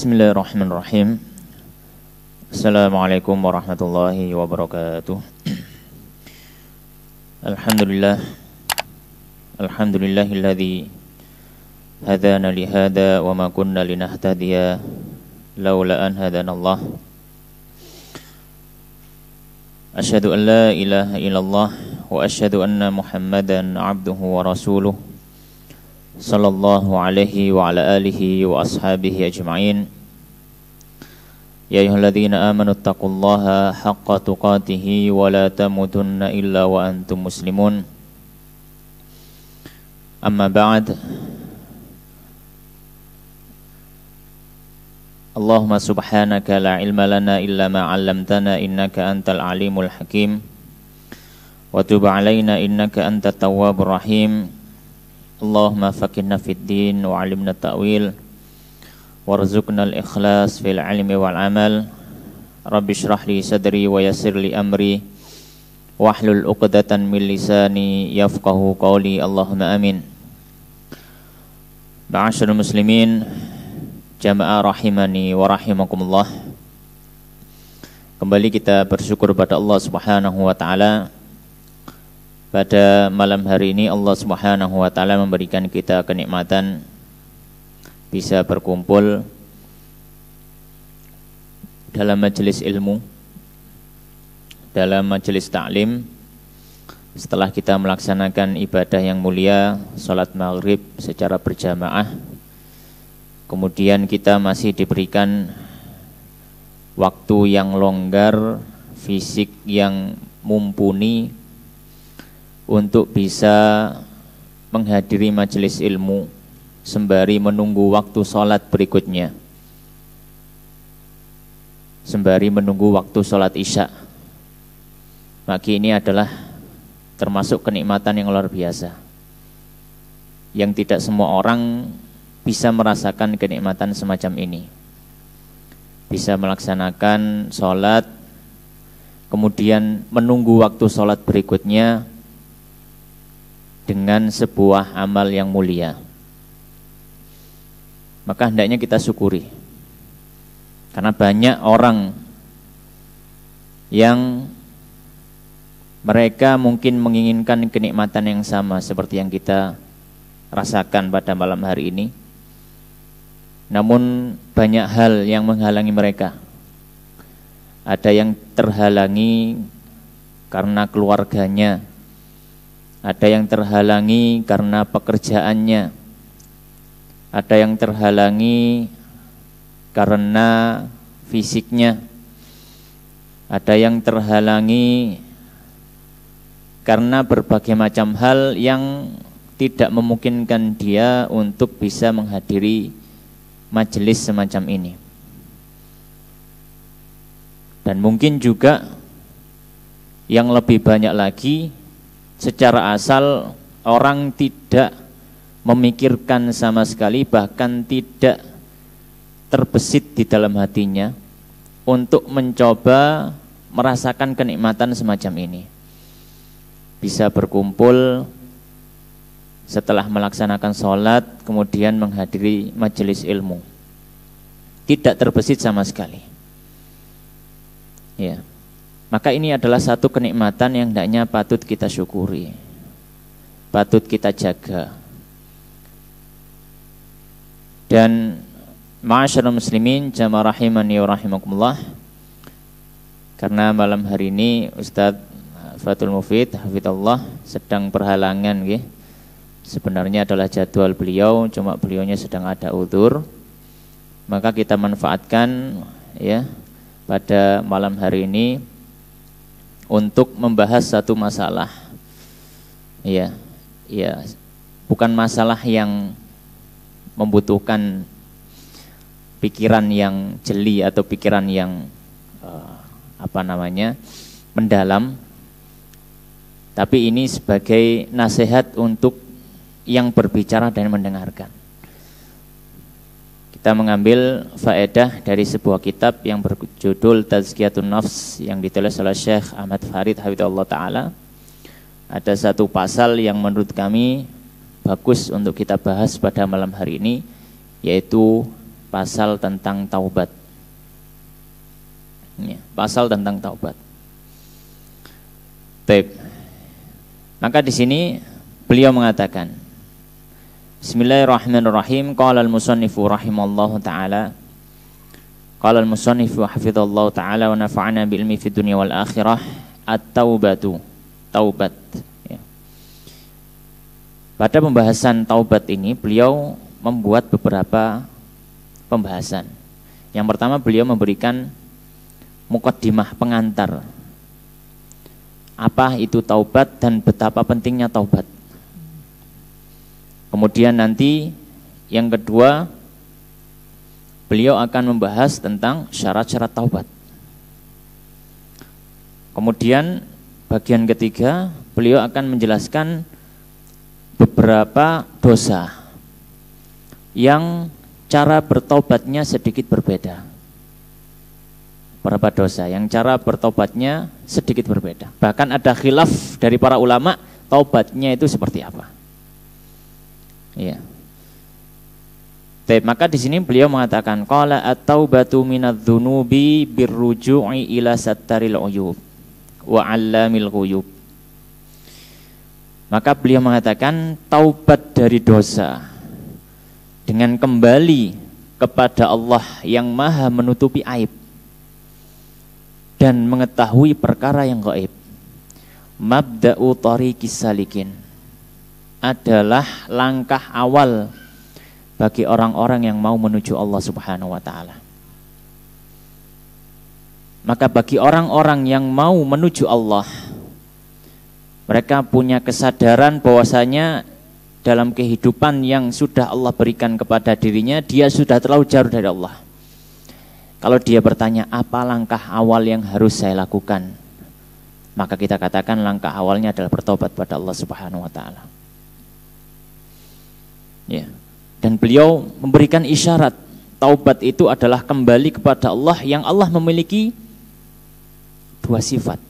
Bismillahirrahmanirrahim. Assalamualaikum warahmatullahi wabarakatuh. Alhamdulillahilladzi hadana li hada wa ma kunna linahtadiya laula an hadanallah. Asyhadu an la ilaha illallah wa asyhadu anna Muhammadan abduhu wa rasuluh. Sallallahu alaihi wa ala alihi wa ashabihi ajma'in. Ya ayyuhalladzina amanu taqullaha haqqa tuqatih wa la tamutunna illa wa antum muslimun. Amma ba'd. Allahumma subhanaka la ilma lana illa ma 'allamtana innaka antal alimul hakim. Wa tub 'alaina innaka antat tawwabur rahim. Allahumma faqihna fid din wa 'allimna ta'wil warzuqna al-ikhlas fil 'ilmi wal 'amal. Rabbi shrah li sadri wa yassir li amri wahlul 'uqdatan min lisani yafqahu qawli. Allahumma amin. Ma'asyiral muslimin, jamaah rahimani wa rahimakumullah. Kembali kita bersyukur pada Allah Subhanahu wa taala. Pada malam hari ini Allah Subhanahu wa taala memberikan kita kenikmatan bisa berkumpul dalam majelis ilmu, dalam majelis ta'lim, setelah kita melaksanakan ibadah yang mulia, salat maghrib secara berjamaah. Kemudian kita masih diberikan waktu yang longgar, fisik yang mumpuni untuk bisa menghadiri majelis ilmu sembari menunggu waktu sholat berikutnya, sembari menunggu waktu sholat isya. Maka ini adalah termasuk kenikmatan yang luar biasa, yang tidak semua orang bisa merasakan kenikmatan semacam ini. Bisa melaksanakan sholat, kemudian menunggu waktu sholat berikutnya dengan sebuah amal yang mulia. Maka hendaknya kita syukuri, karena banyak orang yang mereka mungkin menginginkan kenikmatan yang sama seperti yang kita rasakan pada malam hari ini, namun banyak hal yang menghalangi mereka. Ada yang terhalangi karena keluarganya, ada yang terhalangi karena pekerjaannya, ada yang terhalangi karena fisiknya, ada yang terhalangi karena berbagai macam hal yang tidak memungkinkan dia untuk bisa menghadiri majelis semacam ini. Dan mungkin juga yang lebih banyak lagi, secara asal orang tidak memikirkan sama sekali, bahkan tidak terbesit di dalam hatinya untuk mencoba merasakan kenikmatan semacam ini. Bisa berkumpul setelah melaksanakan sholat, kemudian menghadiri majelis ilmu, tidak terbesit sama sekali. Ya, maka ini adalah satu kenikmatan yang hendaknya patut kita syukuri, patut kita jaga. Dan ma'asyiral muslimin, jamaah rahimani wa rahimakumullah, karena malam hari ini Ustadz Fathul Mufid hafizallah sedang berhalangan nggih. Sebenarnya adalah jadwal beliau, cuma beliaunya sedang ada udzur. Maka kita manfaatkan ya pada malam hari ini untuk membahas satu masalah. Ya, bukan masalah yang membutuhkan pikiran yang jeli atau pikiran yang mendalam, tapi ini sebagai nasihat untuk yang berbicara dan mendengarkan. Kita mengambil faedah dari sebuah kitab yang berjudul Tazkiyatun Nafs yang ditulis oleh Syekh Ahmad Farid hafizahullah taala. Ada satu pasal yang menurut kami bagus untuk kita bahas pada malam hari ini, yaitu pasal tentang taubat. Ya, pasal tentang taubat. Baik. Maka di sini beliau mengatakan, Bismillahirrahmanirrahim. Qala al-musannifu rahimallahu taala. Qala al-musannifu hafizallahu taala wa nafa'ana bil ilmi fid dunya wal akhirah. At-taubatu, taubat. Ya. Pada pembahasan taubat ini beliau membuat beberapa pembahasan. Yang pertama beliau memberikan muqaddimah, pengantar. Apa itu taubat dan betapa pentingnya taubat. Kemudian nanti yang kedua beliau akan membahas tentang syarat-syarat taubat. Kemudian bagian ketiga beliau akan menjelaskan beberapa dosa yang cara bertobatnya sedikit berbeda. Beberapa dosa yang cara bertobatnya sedikit berbeda. Bahkan ada khilaf dari para ulama taubatnya itu seperti apa. Ya. Maka di sini beliau mengatakan qala at-taubatu minadz-dzunubi birruju'i ila sattaril uyub wa 'allamil ghuyub. Maka beliau mengatakan taubat dari dosa dengan kembali kepada Allah yang Maha menutupi aib dan mengetahui perkara yang gaib. Mabda'u tariqis salikin adalah langkah awal bagi orang-orang yang mau menuju Allah Subhanahu wa taala. Maka bagi orang-orang yang mau menuju Allah, mereka punya kesadaran bahwasanya dalam kehidupan yang sudah Allah berikan kepada dirinya, dia sudah terlalu jauh dari Allah. Kalau dia bertanya, apa langkah awal yang harus saya lakukan? Maka kita katakan langkah awalnya adalah bertobat pada Allah Subhanahu wa taala. Ya. Dan beliau memberikan isyarat taubat itu adalah kembali kepada Allah yang Allah memiliki dua sifat.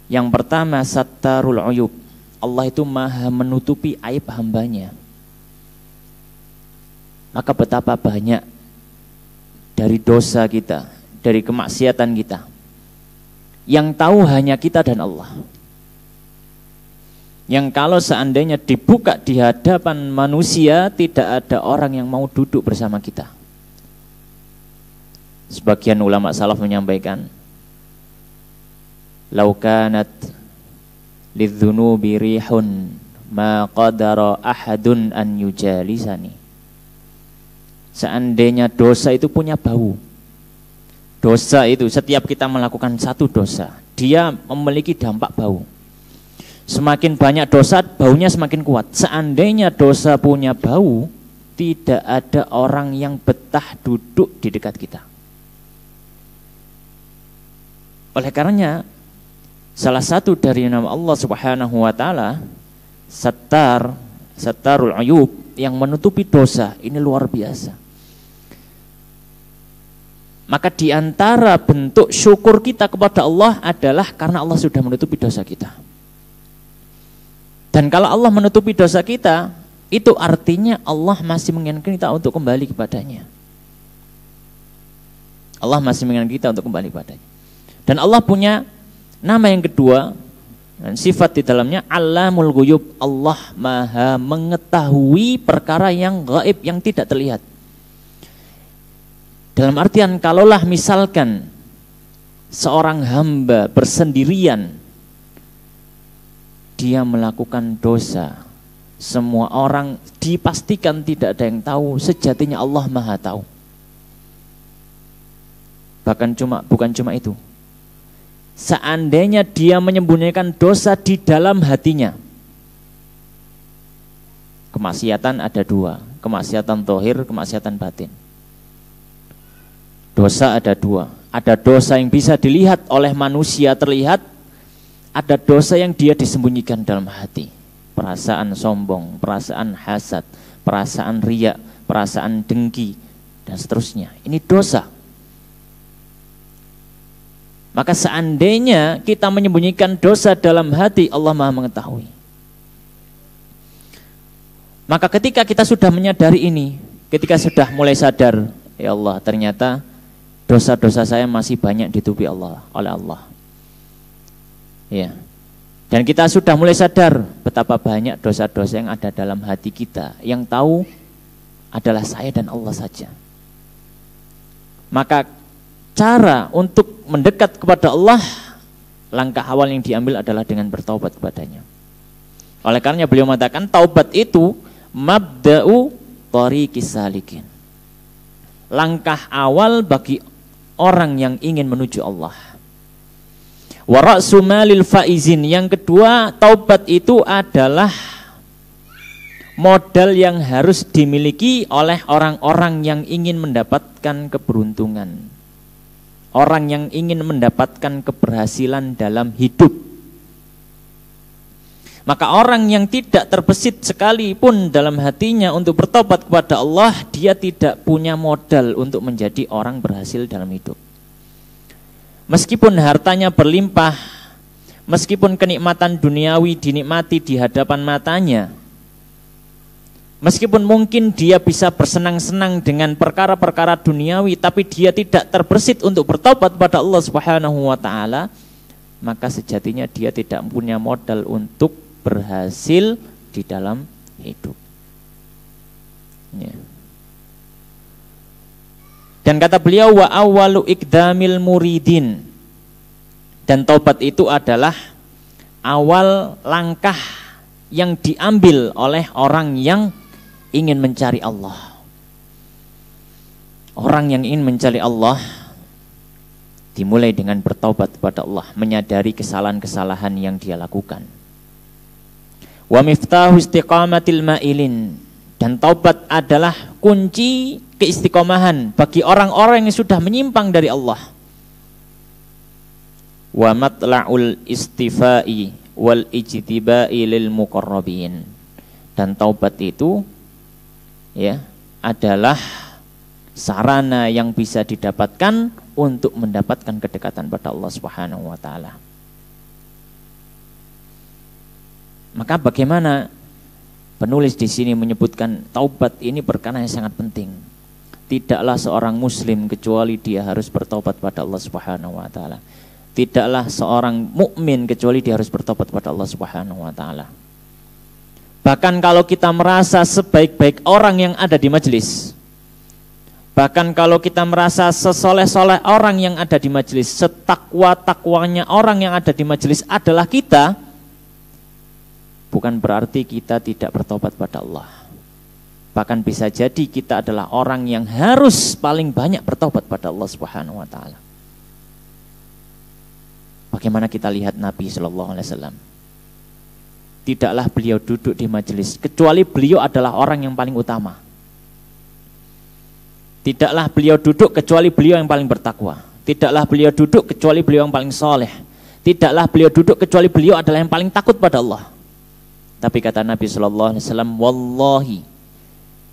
Yang pertama sattarul uyub. Allah itu Maha menutupi aib hambanya. Maka betapa banyak dari dosa kita, dari kemaksiatan kita yang tahu hanya kita dan Allah. Yang kalau seandainya dibuka di hadapan manusia, tidak ada orang yang mau duduk bersama kita. Sebagian ulama salaf menyampaikan, "Lau kanat lidzunubi rihun ma qadara ahadun an yujalisani." Seandainya dosa itu punya bau. Dosa itu setiap kita melakukan satu dosa, dia memiliki dampak bau. Semakin banyak dosa, baunya semakin kuat. Seandainya dosa punya bau, tidak ada orang yang betah duduk di dekat kita. Oleh karenanya, salah satu dari nama Allah Subhanahu wa taala, Sattarul Uyub, yang menutupi dosa, ini luar biasa. Maka di antara bentuk syukur kita kepada Allah adalah karena Allah sudah menutupi dosa kita. Dan kalau Allah menutupi dosa kita, itu artinya Allah masih menginginkan kita untuk kembali kepadanya. Allah masih menginginkan kita untuk kembali kepadanya. Dan Allah punya nama yang kedua, dan sifat di dalamnya Allamul Ghuyub. Allah Maha mengetahui perkara yang gaib, yang tidak terlihat. Dalam artian, kalaulah misalkan seorang hamba bersendirian, dia melakukan dosa, semua orang dipastikan tidak ada yang tahu, sejatinya Allah Maha tahu. Bahkan bukan cuma itu. Seandainya dia menyembunyikan dosa di dalam hatinya, kemaksiatan ada dua, kemaksiatan zahir, kemaksiatan batin. Dosa ada dua, ada dosa yang bisa dilihat oleh manusia terlihat, ada dosa yang dia disembunyikan dalam hati. Perasaan sombong, perasaan hasad, perasaan riya, perasaan dengki, dan seterusnya. Ini dosa. Maka seandainya kita menyembunyikan dosa dalam hati, Allah Maha mengetahui. Maka ketika kita sudah menyadari ini, ketika sudah mulai sadar, ya Allah, ternyata dosa-dosa saya masih banyak ditutupi oleh Allah. Ya. Dan kita sudah mulai sadar betapa banyak dosa-dosa yang ada dalam hati kita. Yang tahu adalah saya dan Allah saja. Maka cara untuk mendekat kepada Allah, langkah awal yang diambil adalah dengan bertaubat kepadanya. Oleh karenanya beliau mengatakan taubat itu mabda'u thariqis salikin. Langkah awal bagi orang yang ingin menuju Allah. Wa ra'su malil faizin. Yang kedua, taubat itu adalah modal yang harus dimiliki oleh orang-orang yang ingin mendapatkan keberuntungan. Orang yang ingin mendapatkan keberhasilan dalam hidup. Maka orang yang tidak terbesit sekalipun dalam hatinya untuk bertobat kepada Allah, dia tidak punya modal untuk menjadi orang berhasil dalam hidup. Meskipun hartanya berlimpah, meskipun kenikmatan duniawi dinikmati di hadapan matanya, meskipun mungkin dia bisa bersenang-senang dengan perkara-perkara duniawi, tapi dia tidak terbesit untuk bertobat pada Allah Subhanahu wa taala, maka sejatinya dia tidak punya modal untuk berhasil di dalam hidup. Ya. Dan kata beliau wa awwalu iqdamil muridin. Dan taubat itu adalah awal langkah yang diambil oleh orang yang ingin mencari Allah. Orang yang ingin mencari Allah dimulai dengan bertaubat kepada Allah, menyadari kesalahan-kesalahan yang dia lakukan. Wa miftahu istiqamatil ma'ilin. Dan taubat adalah kunci keistiqomahan bagi orang-orang yang sudah menyimpang dari Allah. Wa matla'ul istifai wal ijtibai lil muqarrabin. Dan taubat itu ya adalah sarana yang bisa didapatkan untuk mendapatkan kedekatan pada Allah Subhanahu wa taala. Maka bagaimana penulis di sini menyebutkan taubat ini perkara yang sangat penting. Tidaklah seorang muslim kecuali dia harus bertaubat pada Allah Subhanahu wa taala. Tidaklah seorang mukmin kecuali dia harus bertobat kepada Allah Subhanahu wa taala. Bahkan kalau kita merasa sebaik-baik orang yang ada di majelis, bahkan kalau kita merasa sesoleh-soleh orang yang ada di majelis, setakwa-takwanya orang yang ada di majelis adalah kita, bukan berarti kita tidak bertobat pada Allah. Bahkan bisa jadi kita adalah orang yang harus paling banyak bertobat pada Allah Subhanahu wa taala. Bagaimana kita lihat Nabi sallallahu alaihi wasallam? Tidaklah beliau duduk di majelis kecuali beliau adalah orang yang paling utama. Tidaklah beliau duduk kecuali beliau yang paling bertakwa. Tidaklah beliau duduk kecuali beliau yang paling soleh. Tidaklah beliau duduk kecuali beliau adalah yang paling takut pada Allah. Tapi kata Nabi sallallahu alaihi wasallam, wallahi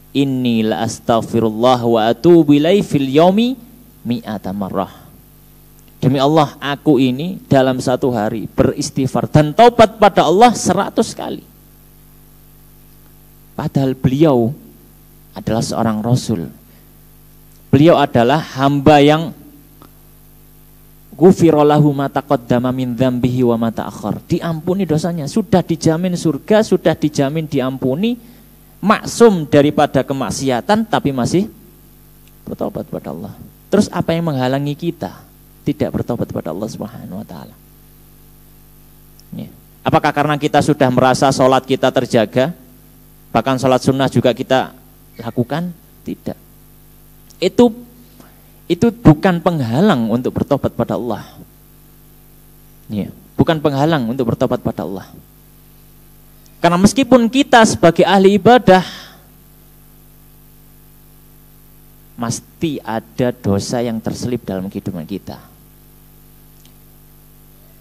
inni la astaghfirullah wa atubu ilaihi fil yaumi mi'ata marrah. Demi Allah, aku ini dalam satu hari beristighfar dan taubat pada Allah 100 kali. Padahal beliau adalah seorang Rasul. Beliau adalah hamba yang ghufira lahu ma taqaddama min dzambihi wa ma ta'akhkhar. Diampuni dosanya, sudah dijamin surga, sudah dijamin diampuni, maksum daripada kemaksiatan, tapi masih bertobat pada Allah. Terus apa yang menghalangi kita tidak bertobat kepada Allah Subhanahu wa taala? Ya. Apakah karena kita sudah merasa sholat kita terjaga, bahkan sholat sunnah juga kita lakukan? Tidak. Itu bukan penghalang untuk bertobat pada Allah. Ya, bukan penghalang untuk bertobat pada Allah. Karena meskipun kita sebagai ahli ibadah, mesti ada dosa yang terselip dalam kehidupan kita.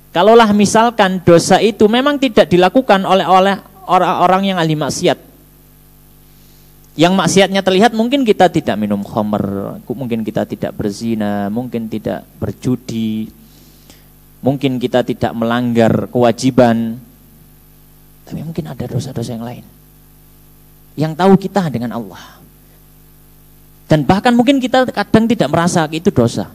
Kalaulah misalkan dosa itu memang tidak dilakukan oleh orang-orang yang ahli maksiat, yang maksiatnya terlihat, mungkin kita tidak minum khamr, mungkin kita tidak berzina, mungkin tidak berjudi, mungkin kita tidak melanggar kewajiban, tapi mungkin ada dosa-dosa yang lain yang tahu kita dengan Allah. Dan bahkan mungkin kita kadang tidak merasa itu dosa.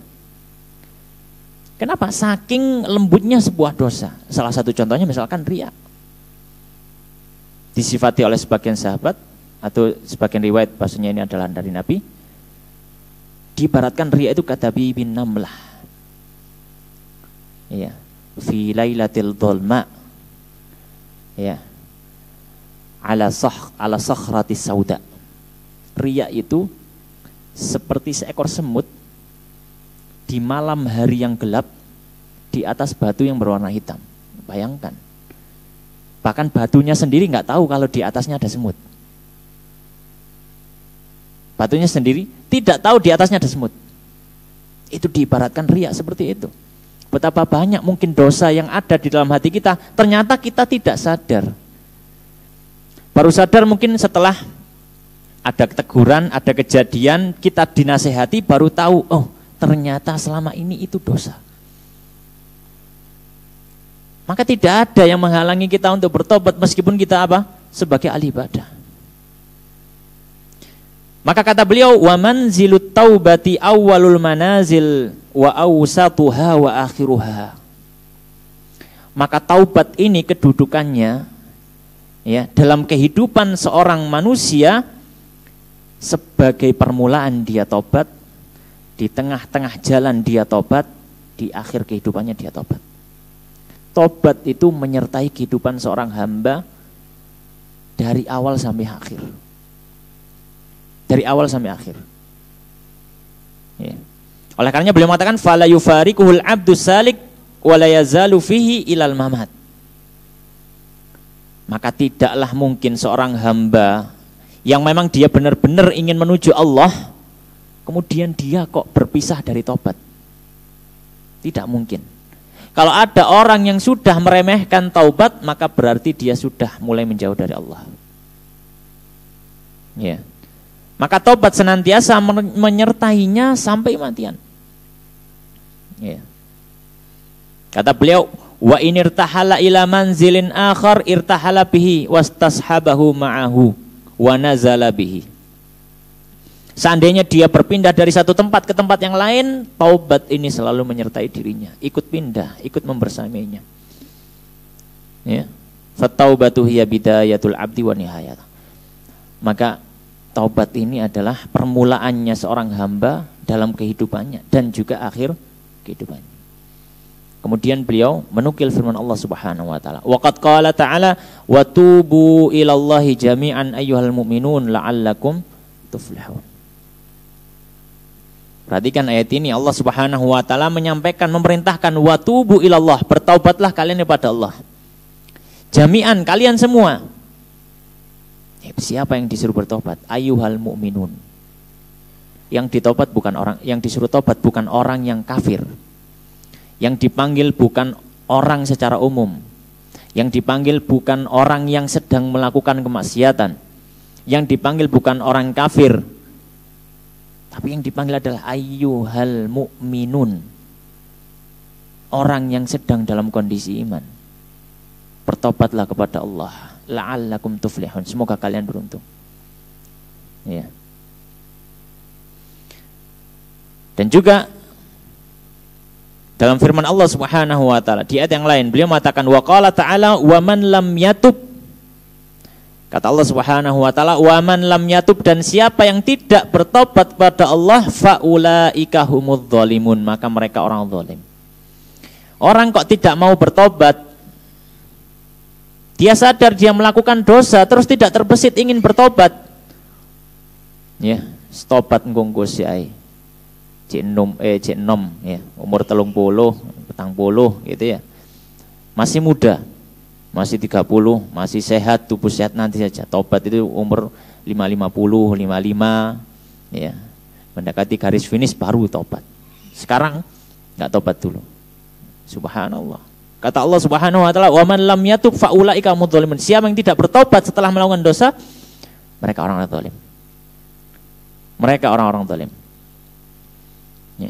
Kenapa? Saking lembutnya sebuah dosa. Salah satu contohnya misalkan riya. Disifati oleh sebagian sahabat atau sebagian riwayat, bahasanya ini adalah dari Nabi, diibaratkan riya itu kadabi bin namlah. Ya, fi lailatil dhulma. Ya. Ala sakhratis sauda. Riya itu seperti seekor semut di malam hari yang gelap di atas batu yang berwarna hitam. Bayangkan. Bahkan batunya sendiri nggak tahu kalau di atasnya ada semut. Batunya sendiri tidak tahu di atasnya ada semut. Itu diibaratkan riya seperti itu. Betapa banyak mungkin dosa yang ada di dalam hati kita, ternyata kita tidak sadar. Baru sadar mungkin setelah ada teguran, ada kejadian, kita dinasehati, baru tahu, oh ternyata selama ini itu dosa. Maka tidak ada yang menghalangi kita untuk bertobat meskipun kita apa? Sebagai ahli ibadah. Maka kata beliau, wa manzilut taubati awwalul manazil wa awsatuha wa akhiruha. Maka taubat ini kedudukannya ya dalam kehidupan seorang manusia sebagai permulaan dia tobat, di tengah-tengah jalan dia tobat, di akhir kehidupannya dia tobat. Tobat itu menyertai kehidupan seorang hamba dari awal sampai akhir. Dari awal sampai akhir. Ya. Oleh karenanya beliau mengatakan fala yufariquhul abdu salik wa la yazalu fihi ilal mamat. Maka tidaklah mungkin seorang hamba yang memang dia benar-benar ingin menuju Allah, kemudian dia kok berpisah dari tobat. Tidak mungkin. Kalau ada orang yang sudah meremehkan taubat, maka berarti dia sudah mulai menjauh dari Allah. Ya. Maka taubat senantiasa menyertainya sampai matian. Ya. Kata beliau, wa in irtahala ila manzilin akhar irtahala bihi wastashabahu ma'ahu wa nazala bihi. Seandainya dia berpindah dari satu tempat ke tempat yang lain, taubat ini selalu menyertai dirinya, ikut pindah, ikut membersamainya. Ya. Fataubatu hiya bidayatul abdi wa nihayat. Maka taubat ini adalah permulaannya seorang hamba dalam kehidupannya dan juga akhir kehidupannya. Kemudian beliau menukil firman Allah Subhanahu wa taala. Wa qad qala ta'ala wa tubu ilallahi jami'an ayyuhal mu'minun la'allakum tuflihun. Perhatikan ayat ini, Allah Subhanahu wa taala menyampaikan, memerintahkan wa tubu ilallah, bertaubatlah kalian kepada Allah. Jami'an, kalian semua. Siapa yang disuruh bertobat? Ayyuhal mu'minun. Yang ditaubat bukan orang, yang disuruh tobat bukan orang yang kafir. Yang dipanggil bukan orang secara umum. Yang dipanggil bukan orang yang sedang melakukan kemaksiatan. Yang dipanggil bukan orang kafir. Tapi yang dipanggil adalah ayyuhal mu'minun. Orang yang sedang dalam kondisi iman. Bertobatlah kepada Allah. La'allakum tuflihun. Semoga kalian beruntung. Ya. Dan juga dalam firman Allah Subhanahu wa taala di ayat yang lain beliau mengatakan wa qala ta'ala wa man lam yatub. Kata Allah Subhanahu wa taala wa man lam yatub, dan siapa yang tidak bertobat pada Allah faulaika humudz zalimun, maka mereka orang zalim. Orang kok tidak mau bertobat, dia sadar dia melakukan dosa terus tidak terbesit ingin bertobat. Ya, tobat nggo siai. Cek nom ya, umur 30, 40 gitu ya. Masih muda. Masih 30, masih sehat, tubuh sehat, nanti saja. Tobat itu umur 50, 55 ya. Mendekati garis finish baru tobat. Sekarang enggak tobat dulu. Subhanallah. Kata Allah Subhanahu wa taala, "Wa man lam yatub fa ulaika humudz zalimun." Siapa yang tidak bertobat setelah melakukan dosa, mereka orang-orang zalim. Mereka orang-orang zalim. Ya.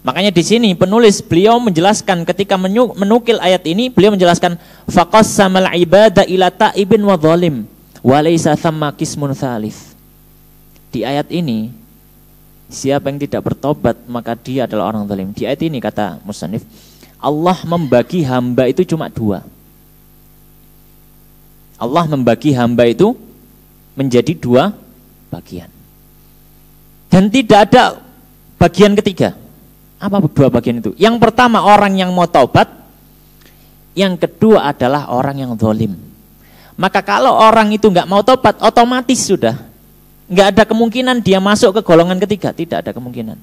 Makanya di sini penulis beliau menjelaskan ketika menukil ayat ini, beliau menjelaskan faqassamal ibada ila ta'ibin wa zalim wa laisa thamma qismun tsalits. Di ayat ini siapa yang tidak bertobat maka dia adalah orang zalim. Di ayat ini kata musannif, Allah membagi hamba itu cuma dua. Allah membagi hamba itu menjadi dua bagian. Dan tidak ada bagian ketiga. Apa dua bagian itu? Yang pertama orang yang mau taubat, yang kedua adalah orang yang zalim. Maka kalau orang itu nggak mau taubat, otomatis sudah nggak ada kemungkinan dia masuk ke golongan ketiga, tidak ada kemungkinan.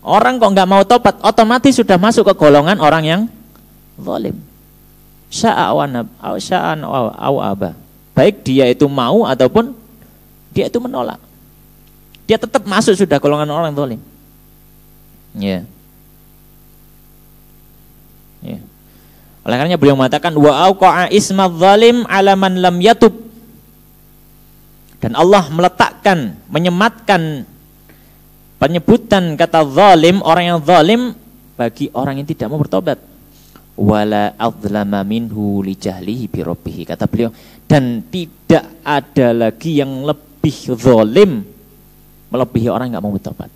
Orang kok nggak mau taubat, otomatis sudah masuk ke golongan orang yang zalim. Sya'an au aba. Baik dia itu mau ataupun dia itu menolak. Dia tetap masuk sudah golongan orang zalim. Ya. Ya. Oleh karenanya beliau mengatakan wa auqa'a isma zalim ala man lam yatub. Dan Allah meletakkan, menyematkan penyebutan kata zalim, orang yang zalim bagi orang yang tidak mau bertobat. Wala adzlama minhu li jahlihi bi rabbih, kata beliau, dan tidak ada lagi yang lebih zalim melebihi orang yang enggak mau bertobat.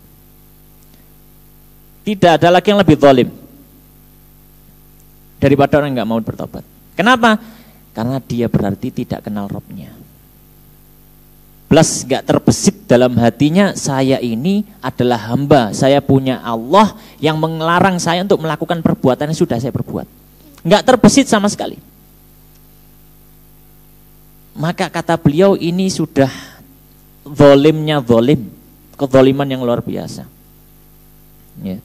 Tidak ada lagi yang lebih zalim daripada orang yang enggak mau bertobat. Kenapa? Karena dia berarti tidak kenal Rabb-nya. Plus enggak terbesit dalam hatinya, saya ini adalah hamba, saya punya Allah yang melarang saya untuk melakukan perbuatan yang sudah saya perbuat. Enggak terbesit sama sekali. Maka kata beliau ini sudah zalimnya zalim, kezaliman yang luar biasa. Ya.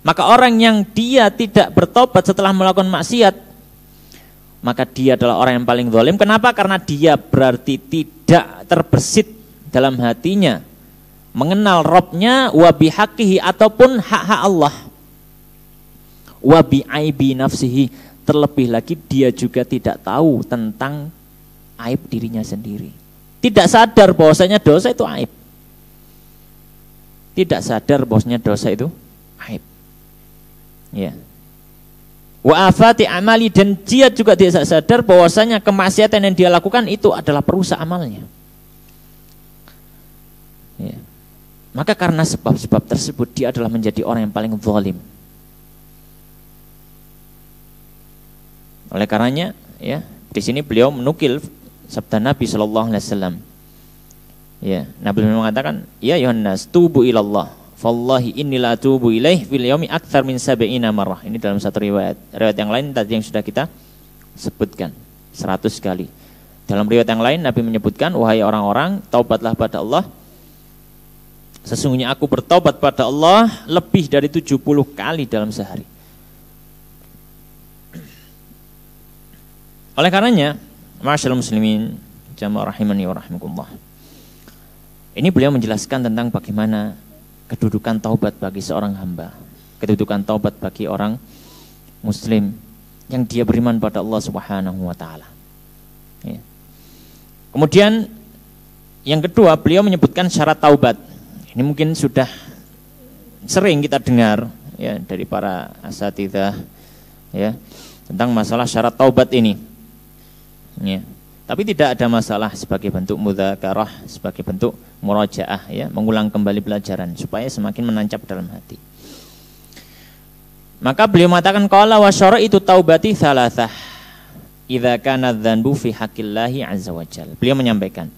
Maka orang yang dia tidak bertobat setelah melakukan maksiat, maka dia adalah orang yang paling zalim. Kenapa? Karena dia berarti tidak terbesit dalam hatinya mengenal Rabb-nya wa bihaqihi ataupun hak-hak Allah. Wa bi'aibi nafsihi, terlebih lagi dia juga tidak tahu tentang aib dirinya sendiri. Tidak sadar bahwasanya dosa itu aib. Tidak sadar bahwasanya dosa itu aib. Ya. Wa afati amali, dan dia juga tidak sadar bahwasanya kemaksiatan yang dia lakukan itu adalah perusak amalnya. Ya. Maka karena sebab-sebab tersebut dia adalah menjadi orang yang paling zalim. Oleh karenanya, ya, di sini beliau menukil sabda Nabi sallallahu alaihi wasallam. Ya, Nabi mengatakan, "Ya Yohanes, tubu ilallah. Fallahi inni la atubu ilaih fil yaumi aktsar min 70 marrah." Ini dalam satu riwayat. Riwayat yang lain tadi yang sudah kita sebutkan 100 kali. Dalam riwayat yang lain Nabi menyebutkan, "Wahai orang-orang, taubatlah pada Allah. Sesungguhnya aku bertobat pada Allah lebih dari 70 kali dalam sehari." Oleh karenanya, ma'asyiral muslimin, jamaah rahimani wa rahimakumullah. Ini beliau menjelaskan tentang bagaimana kedudukan taubat bagi seorang hamba, kedudukan taubat bagi orang muslim yang dia beriman pada Allah Subhanahu wa taala. Ya. Kemudian yang kedua, beliau menyebutkan syarat taubat. Ini mungkin sudah sering kita dengar ya dari para asatidzah ya tentang masalah syarat taubat ini. Ya. Tapi tidak ada masalah sebagai bentuk mudzakarah, sebagai bentuk murajaah ya, mengulang kembali pelajaran supaya semakin menancap dalam hati. Maka beliau mengatakan qala wa syaraitu taubati thalathah idza kana dzanbu fi haqqillahi azza wajalla. Beliau menyampaikan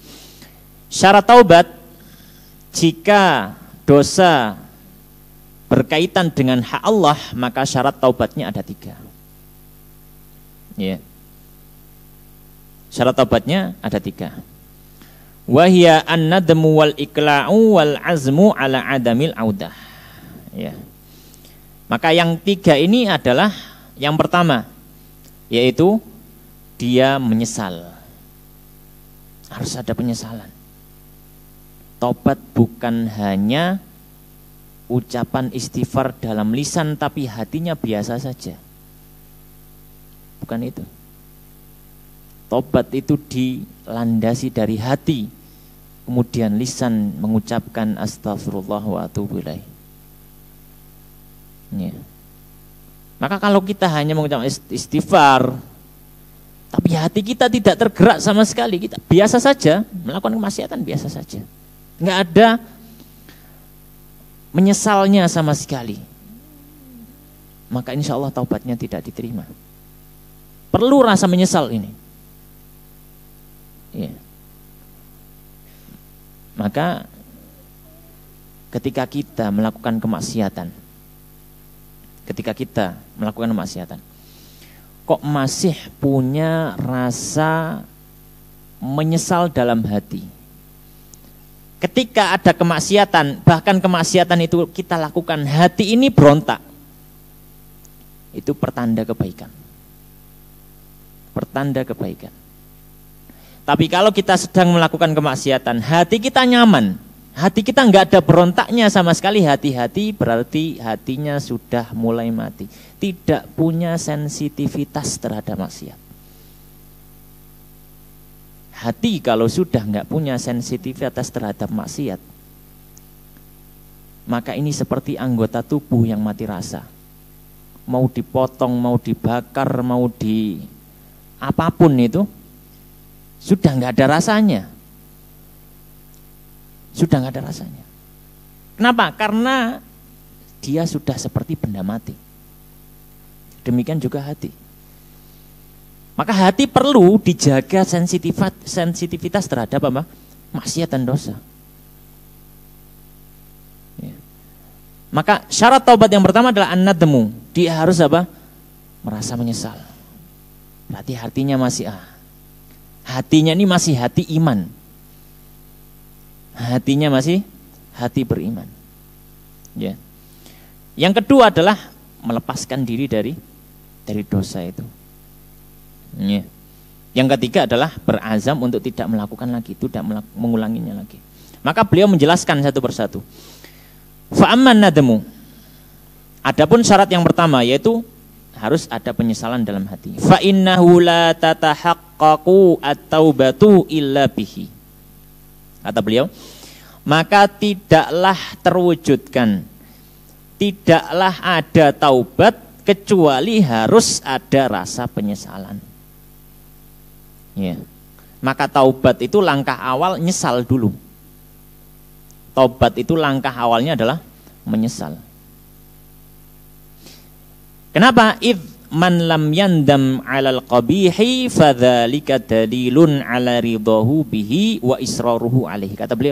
syarat taubat jika dosa berkaitan dengan hak Allah, maka syarat taubatnya ada 3. Ya. Syarat taubatnya ada 3. Wahia an-nadmu wal ikla'u wal azmu ala adamil audah. Ya. Maka yang 3 ini adalah yang pertama, yaitu dia menyesal. Harus ada penyesalan. Taubat bukan hanya ucapan istighfar dalam lisan tapi hatinya biasa saja. Bukan itu. Tobat itu dilandasi dari hati, kemudian lisan mengucapkan astagfirullah wa atubu ilaih. Ya. Maka kalau kita hanya mengucapkan istighfar, tapi hati kita tidak tergerak sama sekali, kita biasa saja melakukan kemaksiatan biasa saja, nggak ada menyesalnya sama sekali, maka insya Allah taubatnya tidak diterima. Perlu rasa menyesal ini. Ya. Maka ketika kita melakukan kemaksiatan, kok masih punya rasa menyesal dalam hati. Ketika ada kemaksiatan, bahkan kemaksiatan itu kita lakukan, hati ini berontak, itu pertanda kebaikan. Tapi kalau kita sedang melakukan kemaksiatan, hati kita nyaman, hati kita nggak ada berontaknya sama sekali, hati-hati berarti hatinya sudah mulai mati, tidak punya sensitivitas terhadap maksiat. Hati kalau sudah nggak punya sensitivitas terhadap maksiat, maka ini seperti anggota tubuh yang mati rasa. Mau dipotong, mau dibakar, mau di apapun itu, sudah nggak ada rasanya. Kenapa? Karena dia sudah seperti benda mati. Demikian juga hati. Maka hati perlu dijaga sensitivitas terhadap apa? Maksiat dan dosa. Ya. Maka syarat taubat yang pertama adalah an-nadmu. Dia harus apa? Merasa menyesal. Berarti hatinya masih hatinya ini masih hati iman. Hatinya masih hati beriman. Ya. Yang kedua adalah melepaskan diri dari dosa itu. Ya. Yang ketiga adalah berazam untuk tidak melakukan lagi, tidak mengulanginya lagi. Maka beliau menjelaskan satu persatu. Fa amman nadmu. Adapun syarat yang pertama yaitu harus ada penyesalan dalam hati. Fa innahu la tatahaqqaqu at-taubatu illa bihi. Kata beliau, maka tidaklah terwujudkan, tidaklah ada taubat kecuali harus ada rasa penyesalan. Ya. Maka taubat itu langkah awal nyesal dulu. Taubat itu langkah awalnya adalah menyesal. Kenapa? Idh man lam yandam 'alal qabihi fadzalika dalilun 'ala ridahu bihi wa israruhu 'alaihi. Kata beliau,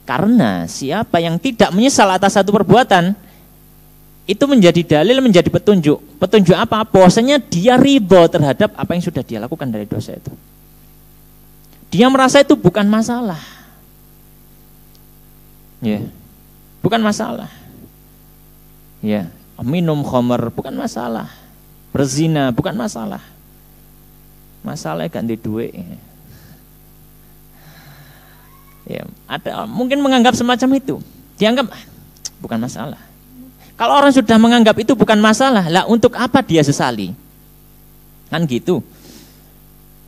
karena siapa yang tidak menyesal atas satu perbuatan, itu menjadi dalil, menjadi petunjuk. Petunjuk apa? Bahwasanya dia ridho terhadap apa yang sudah dia lakukan dari dosa itu. Dia merasa itu bukan masalah. Ya. Bukan masalah. Ya. Minum khamar bukan masalah, berzina bukan masalah, masalahnya ganti duit. Ya, ada mungkin menganggap semacam itu, dianggap bukan masalah. Kalau orang sudah menganggap itu bukan masalah, lah untuk apa dia sesali? Kan gitu.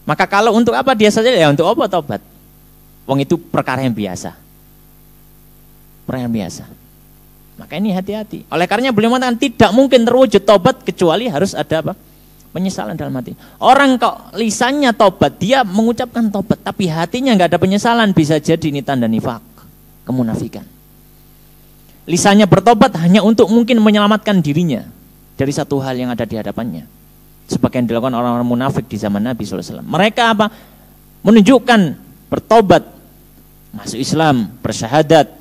Maka kalau untuk apa dia sesali, ya untuk apa taubat? Wong itu perkara yang biasa. Maka ini hati-hati. Oleh karenanya beliau mengatakan tidak mungkin terwujud taubat kecuali harus ada apa? Penyesalan dalam hati. Orang kok lisannya taubat, dia mengucapkan taubat, tapi hatinya nggak ada penyesalan, bisa jadi ini tanda nifak, kemunafikan. Lisannya bertobat hanya untuk mungkin menyelamatkan dirinya dari satu hal yang ada di hadapannya. Sebagian dilakukan orang-orang munafik di zaman Nabi SAW. Mereka apa? Menunjukkan bertobat, masuk Islam, bersyahadat,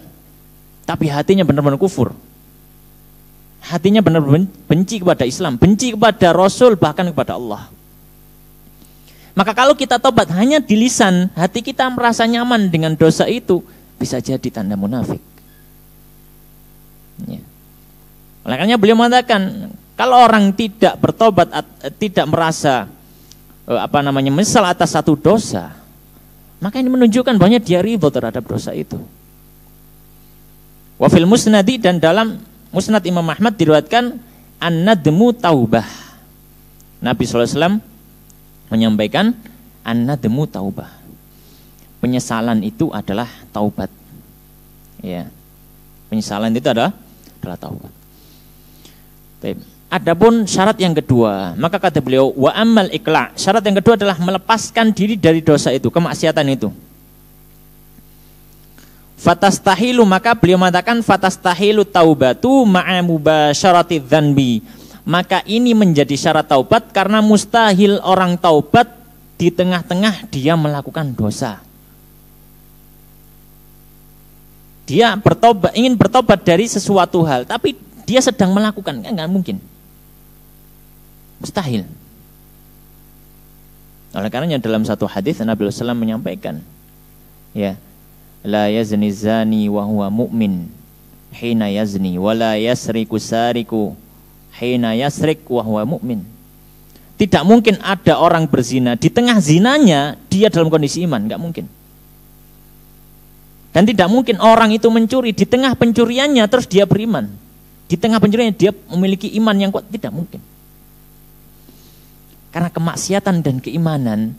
tapi hatinya benar-benar kufur. Hatinya benar-benar benci kepada Islam, benci kepada Rasul, bahkan kepada Allah. Maka kalau kita tobat hanya di lisan, hati kita merasa nyaman dengan dosa itu, bisa jadi tanda munafik. Ya. Oleh karena beliau mengatakan, kalau orang tidak bertobat, tidak merasa menyesal atas satu dosa, maka ini menunjukkan bahwa dia ridho terhadap dosa itu. Wa fil musnadi, dan dalam musnad Imam Ahmad diriwayatkan an-nadmu taubah. Nabi SAW menyampaikan an-nadmu taubah. Penyesalan itu adalah taubat. Ya. Penyesalan itu adalah taubat. Baik. Adapun syarat yang kedua, maka kata beliau wa amal iqla. Syarat yang kedua adalah melepaskan diri dari dosa itu, kemaksiatan itu. Fatastahilu, maka beliau mengatakan fatastahilu taubatu ma'a mubasyarati dzanbi. Maka ini menjadi syarat taubat karena mustahil orang taubat di tengah-tengah dia melakukan dosa. Dia ingin bertobat dari sesuatu hal, tapi dia sedang melakukan, kan nggak mungkin. Mustahil. Oleh karenanya dalam satu hadis Nabi sallallahu alaihi wasallam menyampaikan, ya, la yazni zani wa huwa mu'min hina yazni wa la yasriku sariku hina yasrik wa huwa mu'min. Tidak mungkin ada orang berzina di tengah zinanya dia dalam kondisi iman, enggak mungkin. Dan tidak mungkin orang itu mencuri di tengah pencuriannya terus dia beriman. Di tengah pencuriannya dia memiliki iman yang kuat, tidak mungkin. Karena kemaksiatan dan keimanan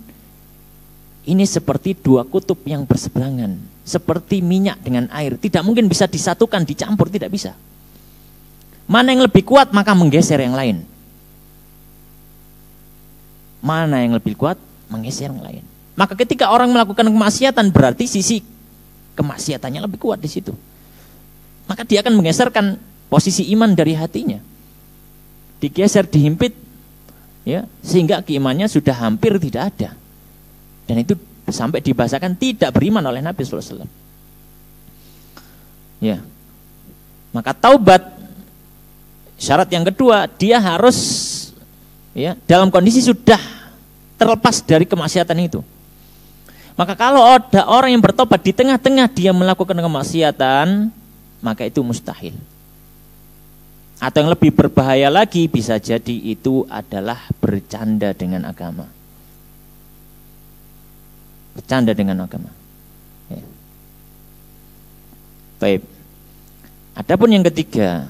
ini seperti dua kutub yang berseberangan, seperti minyak dengan air, tidak mungkin bisa disatukan, dicampur, tidak bisa. Mana yang lebih kuat maka menggeser yang lain. Mana yang lebih kuat menggeser yang lain. Maka ketika orang melakukan kemaksiatan berarti sisi kemaksiatannya lebih kuat di situ. Maka dia akan menggeserkan posisi iman dari hatinya. Digeser, dihimpit, ya, sehingga keimannya sudah hampir tidak ada. Dan itu sampai dibahasakan tidak beriman oleh Nabi sallallahu alaihi wasallam. Ya. Maka taubat syarat yang kedua, dia harus, ya, dalam kondisi sudah terlepas dari kemaksiatan itu. Maka kalau ada orang yang bertobat di tengah-tengah dia melakukan kemaksiatan, maka itu mustahil. Atau yang lebih berbahaya lagi, bisa jadi itu adalah bercanda dengan agama. Bercanda dengan agama. Ya. Baik. Adapun yang ketiga,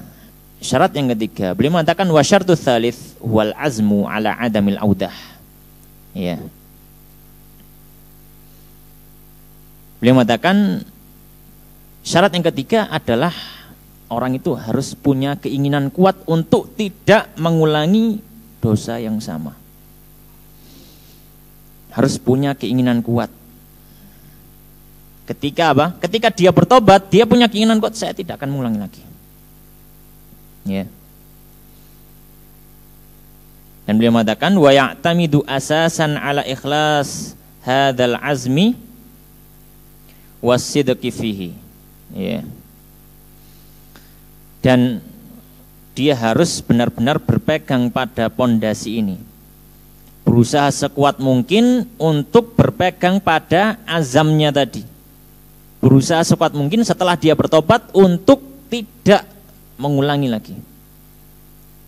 syarat yang ketiga, beliau mengatakan wa syartu tsalits wal azmu ala adamil audah. Ya. Beliau mengatakan syarat yang ketiga adalah orang itu harus punya keinginan kuat untuk tidak mengulangi dosa yang sama. Harus punya keinginan kuat. Ketika apa? Ketika dia bertobat, dia punya keinginan kuat, saya tidak akan mengulangi lagi. Ya. Dan beliau mengatakan wa ya'tamidu asasan ala ikhlas hadzal azmi wasidqi fihi. Ya. Dan dia harus benar-benar berpegang pada pondasi ini. Berusaha sekuat mungkin untuk berpegang pada azamnya tadi. Berusaha sekuat mungkin setelah dia bertobat untuk tidak mengulangi lagi.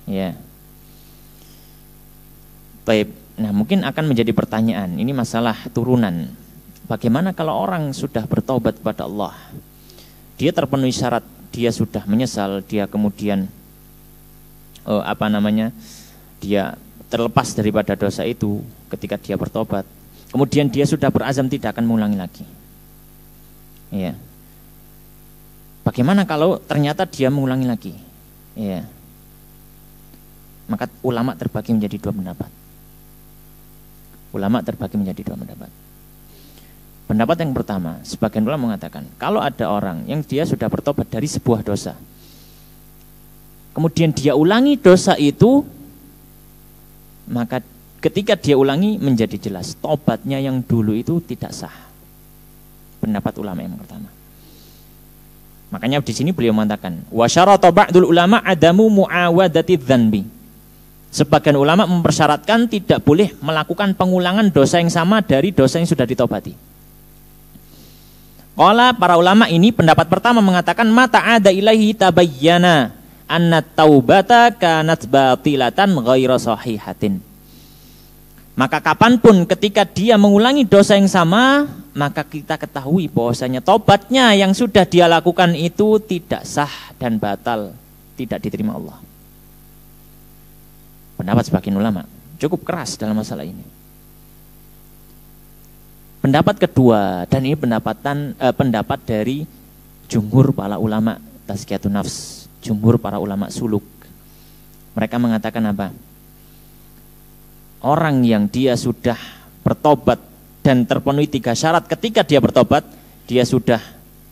Ya. Baik. Nah, mungkin akan menjadi pertanyaan, ini masalah turunan. Bagaimana kalau orang sudah bertobat kepada Allah? Dia terpenuhi syarat, dia sudah menyesal, dia kemudian dia terlepas daripada dosa itu ketika dia bertobat. Kemudian dia sudah berazam tidak akan mengulangi lagi. Ya. Bagaimana kalau ternyata dia mengulangi lagi? Ya. Maka ulama terbagi menjadi dua pendapat. Ulama terbagi menjadi dua pendapat. Pendapat yang pertama, sebagian ulama mengatakan, kalau ada orang yang dia sudah bertobat dari sebuah dosa, kemudian dia ulangi dosa itu, maka ketika dia ulangi menjadi jelas tobatnya yang dulu itu tidak sah. Pendapat ulama yang pertama. Makanya di sini beliau mengatakan, wa syarata ba'dul ulama adamu muawadati dzanbi. Sebagian ulama mempersyaratkan tidak boleh melakukan pengulangan dosa yang sama dari dosa yang sudah ditobati. Qala, para ulama ini pendapat pertama mengatakan mata ada ilahi tabayyana anna taubata kanat batilatan ghaira sahihatin. Maka kapanpun ketika dia mengulangi dosa yang sama, maka kita ketahui bahwasanya tobatnya yang sudah dia lakukan itu tidak sah dan batal, tidak diterima Allah. Pendapat sebagian ulama cukup keras dalam masalah ini. Pendapat kedua, dan ini pendapat dari jumhur para ulama tazkiyatun nafs, jumhur para ulama suluk. Mereka mengatakan apa? Orang yang dia sudah bertobat dan terpenuhi 3 syarat ketika dia bertobat, dia sudah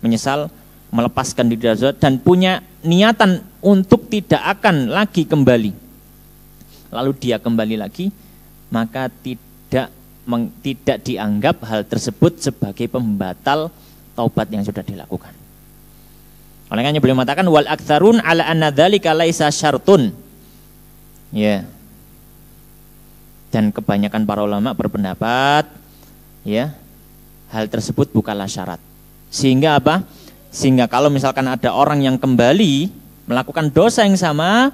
menyesal, melepaskan diri dari dosa dan punya niatan untuk tidak akan lagi kembali, lalu dia kembali lagi, maka tidak dianggap hal tersebut sebagai pembatal taubat yang sudah dilakukan. Oleh karena beliau mengatakan wal aktsarun ala anna dzalika laisa syartun. Ya. Dan kebanyakan para ulama berpendapat ya, hal tersebut bukanlah syarat. Sehingga apa? Sehingga kalau misalkan ada orang yang kembali melakukan dosa yang sama,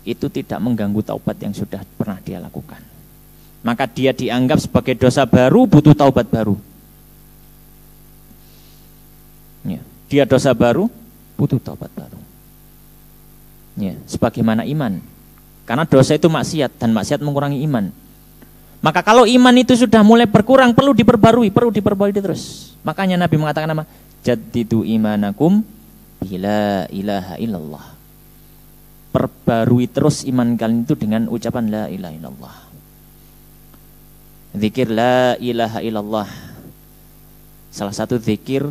itu tidak mengganggu taubat yang sudah pernah dia lakukan. Maka dia dianggap sebagai dosa baru, butuh taubat baru. Ya, dia dosa baru, butuh taubat baru. Ya, sebagaimana iman. Karena dosa itu maksiat dan maksiat mengurangi iman. Maka kalau iman itu sudah mulai berkurang, perlu diperbarui terus. Makanya Nabi mengatakan apa? Jaddidu imanakum bila ilaha illallah. Perbarui terus iman kalian itu dengan ucapan la ilaha illallah. Zikir la ilaha illallah. Salah satu zikir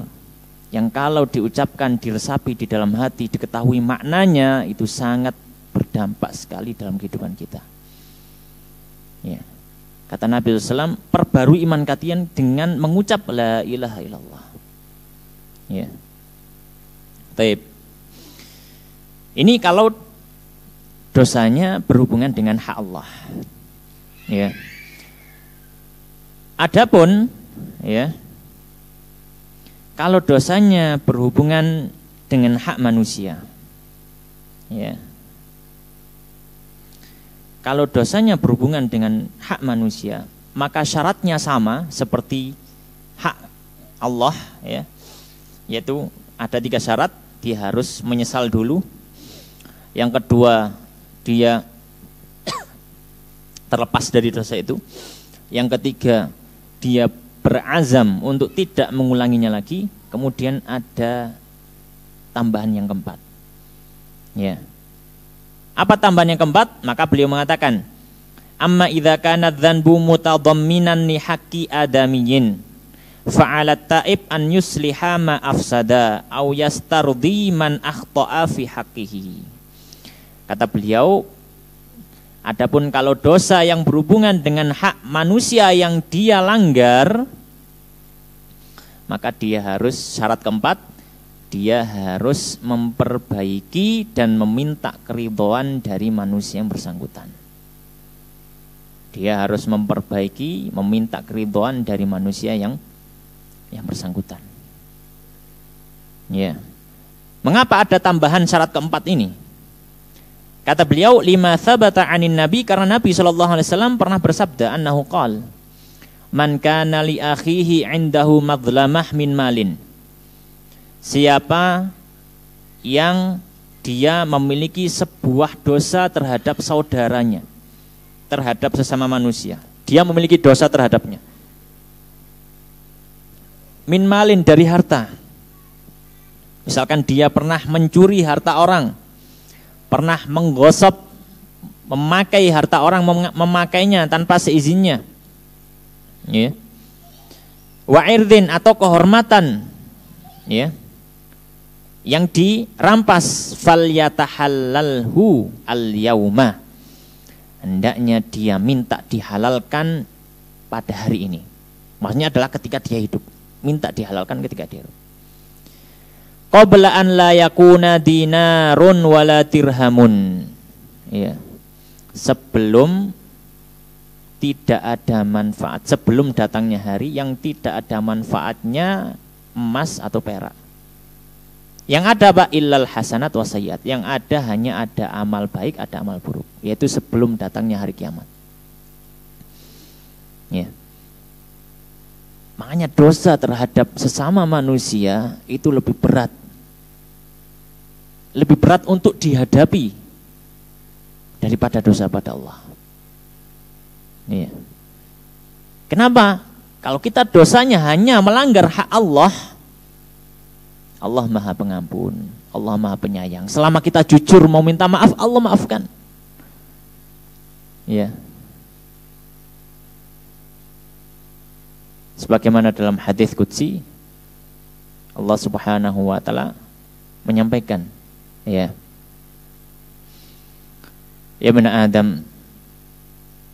yang kalau diucapkan, diresapi di dalam hati, diketahui maknanya, itu sangat berdampak sekali dalam kehidupan kita. Ya. Kata Nabi SAW, perbarui iman kalian dengan mengucap la ilaha illallah. Ya. Baik. Ini kalau dosanya berhubungan dengan hak Allah. Ya. Adapun ya, kalau dosanya berhubungan dengan hak manusia. Ya. Kalau dosanya berhubungan dengan hak manusia, maka syaratnya sama seperti hak Allah ya. Yaitu ada 3 syarat, dia harus menyesal dulu. Yang kedua, dia terlepas dari dosa itu. Yang ketiga, dia berazam untuk tidak mengulanginya lagi. Kemudian ada tambahan yang keempat. Ya. Apa tambahan yang keempat? Maka beliau mengatakan, amma idza kana dzanbu mutadamminan li haqqi adamiyyin fa'ala ta'ib an yusliha ma afsada aw yastardi man akhta'a fi haqqihi. Kata beliau, adapun kalau dosa yang berhubungan dengan hak manusia yang dia langgar, maka dia harus, syarat keempat, dia harus memperbaiki dan meminta keridhaan dari manusia yang bersangkutan. Dia harus memperbaiki, meminta keridhaan dari manusia yang bersangkutan. Ya. Mengapa ada tambahan syarat keempat ini? Kata beliau, lima thabata anin nabi, karena Nabi SAW pernah bersabda, annahu qal, man kana li akhihi indahu madlamah min malin. Siapa yang dia memiliki sebuah dosa terhadap saudaranya, terhadap sesama manusia, dia memiliki dosa terhadapnya. Min malin, dari harta. Misalkan dia pernah mencuri harta orang, pernah menggosok, memakai harta orang, memakainya tanpa seizinnya. Ya. Wa irdin, atau kehormatan, ya, yang dirampas, fal yatahallalhu al-yauma, hendaknya dia minta dihalalkan pada hari ini. Maksudnya adalah ketika dia hidup, minta dihalalkan ketika dia hidup. Qabla an la yakuna dinarun wala dirhamun. Ya. Sebelum tidak ada manfaat, sebelum datangnya hari yang tidak ada manfaatnya emas atau perak. Yang ada Pak illal hasanat wa sayyiat, yang ada hanya ada amal baik, ada amal buruk, yaitu sebelum datangnya hari kiamat. Ya. Makanya dosa terhadap sesama manusia itu lebih berat. Lebih berat untuk dihadapi daripada dosa pada Allah. Ya. Kenapa? Kalau kita dosanya hanya melanggar hak Allah, Allah Maha Pengampun, Allah Maha Penyayang. Selama kita jujur mau minta maaf, Allah maafkan. Ya. Sebagaimana dalam hadis qudsi, Allah Subhanahu wa taala menyampaikan, ya. Ya bani Adam,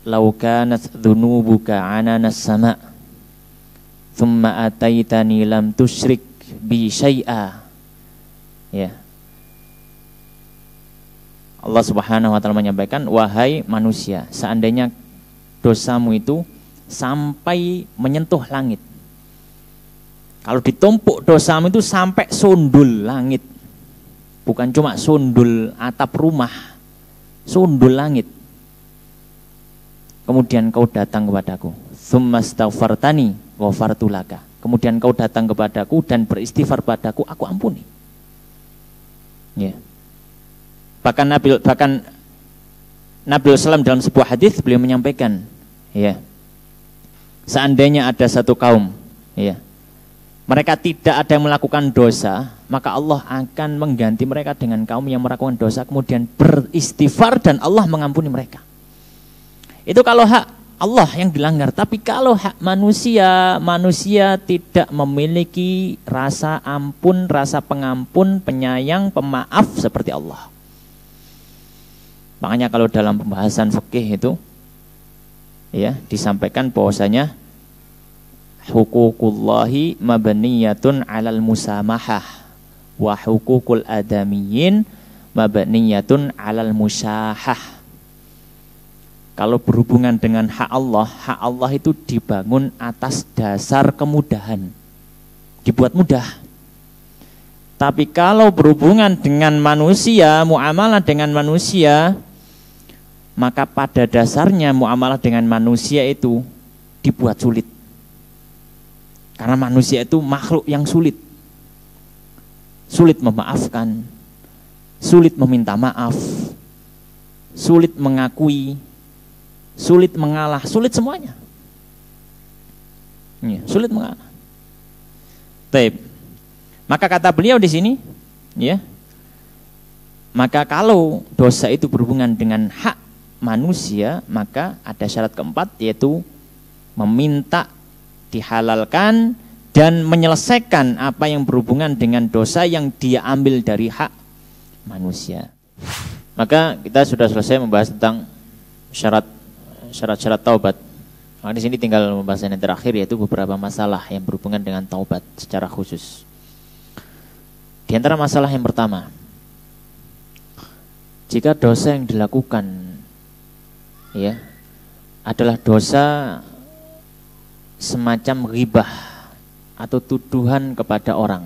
law kanat dhunubuka 'ananas sama' thumma ataitani lam tusyrik bi syai'a. Ya. Allah Subhanahu wa taala menyampaikan, wahai manusia, seandainya dosamu itu sampai menyentuh langit. Kalau ditumpuk dosamu itu sampai sundul langit. Bukan cuma sundul atap rumah, sundul langit. Kemudian kau datang kepadaku, tsummastaghfartani ghafartu laka. Kemudian kau datang kepadaku dan beristighfar padaku, aku ampuni. Ya. Bahkan Nabi SAW dalam sebuah hadis beliau menyampaikan, ya, seandainya ada satu kaum, ya, mereka tidak ada yang melakukan dosa, maka Allah akan mengganti mereka dengan kaum yang melakukan dosa, kemudian beristighfar dan Allah mengampuni mereka. Itu kalau hak Allah yang dilanggar. Tapi kalau hak manusia, manusia tidak memiliki rasa ampun, rasa pengampun, penyayang, pemaaf seperti Allah. Makanya kalau dalam pembahasan fikih itu, ya, disampaikan bahwasanya huququllahi mabniyatun 'alal musamahah wa huququl adamiyyin mabniyatun 'alal musyahah. Kalau berhubungan dengan hak Allah itu dibangun atas dasar kemudahan, dibuat mudah. Tapi kalau berhubungan dengan manusia, muamalah dengan manusia, maka pada dasarnya muamalah dengan manusia itu dibuat sulit. Karena manusia itu makhluk yang sulit. Sulit memaafkan, sulit meminta maaf, sulit mengakui, sulit mengalah, sulit semuanya. Ya, sulit mengalah. Baik. Maka kata beliau di sini, ya, maka kalau dosa itu berhubungan dengan hak manusia, maka ada syarat keempat, yaitu meminta dihalalkan dan menyelesaikan apa yang berhubungan dengan dosa yang dia ambil dari hak manusia. Maka kita sudah selesai membahas tentang syarat-syarat taubat. Nah, di sini tinggal pembahasan yang terakhir, yaitu beberapa masalah yang berhubungan dengan taubat secara khusus. Di antara masalah yang pertama, jika dosa yang dilakukan, ya, adalah dosa semacam ghibah atau tuduhan kepada orang.